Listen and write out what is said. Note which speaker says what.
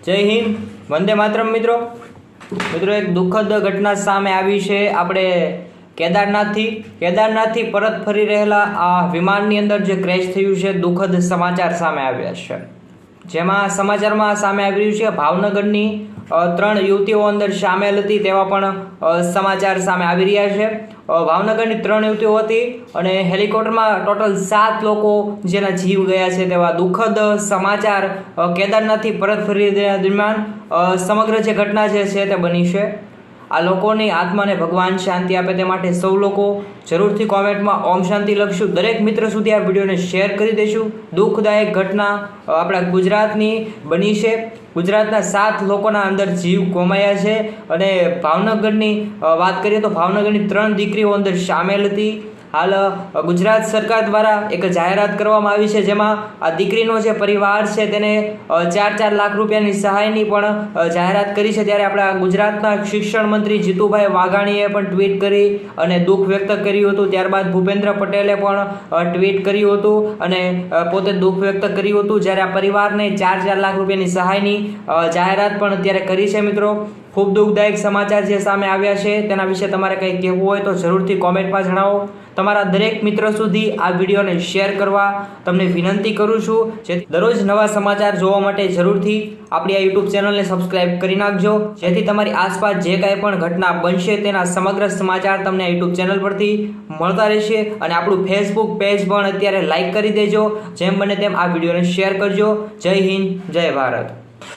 Speaker 1: જય હિન્દ, વંદે માતરમ મિત્રો. એક દુઃખદ ઘટના સામે આવી છે. આપણે કેદારનાથથી પરત ફરી રહેલા આ વિમાનની અંદર જે ક્રેશ થયું છે, દુઃખદ સમાચાર સામે આવ્યા છે. જેમાં સમાચારમાં સામે આવી રહ્યું છે ભાવનગરની 3 યુવતીઓ અંદર સામેલ હતી તેવા પણ સમાચાર સામે આવી રહ્યા છે. ભાવનગરની 3 યુવતીઓ હતી અને હેલિકોપ્ટરમાં ટોટલ 7 લોકો જેના જીવ ગયા છે તેવા દુઃખદ સમાચાર કેદારનાથથી પરત ફરી રહ્યા દરમિયાન સમગ્ર જે ઘટના છે તે બની છે. આ લોકોની આત્માને ભગવાન શાંતિ આપે તે માટે સૌ લોકો જરૂરથી કોમેન્ટમાં ઓમ શાંતિ લખશું. દરેક મિત્ર સુધી આ વિડીયોને શેર કરી દઈશું. દુઃખદાયક ઘટના આપણા ગુજરાતની બની છે. ગુજરાતના 7 લોકોના અંદર જીવ ગુમાયા છે અને ભાવનગરની વાત કરીએ તો ભાવનગરની 3 દીકરીઓ અંદર સામેલ હતી. હાલ ગુજરાત સરકાર દ્વારા એક જાહેરાત કરવામાં આવી છે, જેમાં આ દીકરીનો જે પરિવાર છે તેને 4 લાખ રૂપિયાની સહાયની પણ જાહેરાત કરી છે. ત્યારે આપણા ગુજરાતના શિક્ષણ મંત્રી જીતુભાઈ વાઘાણીએ પણ ટ્વીટ કરી અને દુઃખ વ્યક્ત કર્યું હતું. ત્યારબાદ ભૂપેન્દ્ર પટેલે પણ ટ્વીટ કર્યું હતું અને પોતે દુઃખ વ્યક્ત કર્યું હતું. જ્યારે આ પરિવારને 4 લાખ રૂપિયાની સહાયની જાહેરાત પણ અત્યારે કરી છે. મિત્રો, ખૂબ દુઃખદાયક સમાચાર જે સામે આવ્યા છે તેના વિશે તમારે કંઈ કહેવું હોય તો જરૂરથી કોમેન્ટમાં જણાવો. તમારા દરેક મિત્રો સુધી આ વિડીયોને શેર કરવા તમને વિનંતી કરું છું, જેથી દરરોજ નવા સમાચાર જોવા માટે જરૂરથી આપણી આ યુટ્યુબ ચેનલને સબસ્ક્રાઇબ કરી નાખજો, જેથી તમારી આસપાસ જે કાંઈ પણ ઘટના બનશે તેના સમગ્ર સમાચાર તમને આ યુટ્યુબ ચેનલ પરથી મળતા રહેશે. અને આપણું ફેસબુક પેજ પણ અત્યારે લાઇક કરી દેજો. જેમ બને તેમ આ વિડીયોને શેર કરજો. જય હિન્દ, જય ભારત.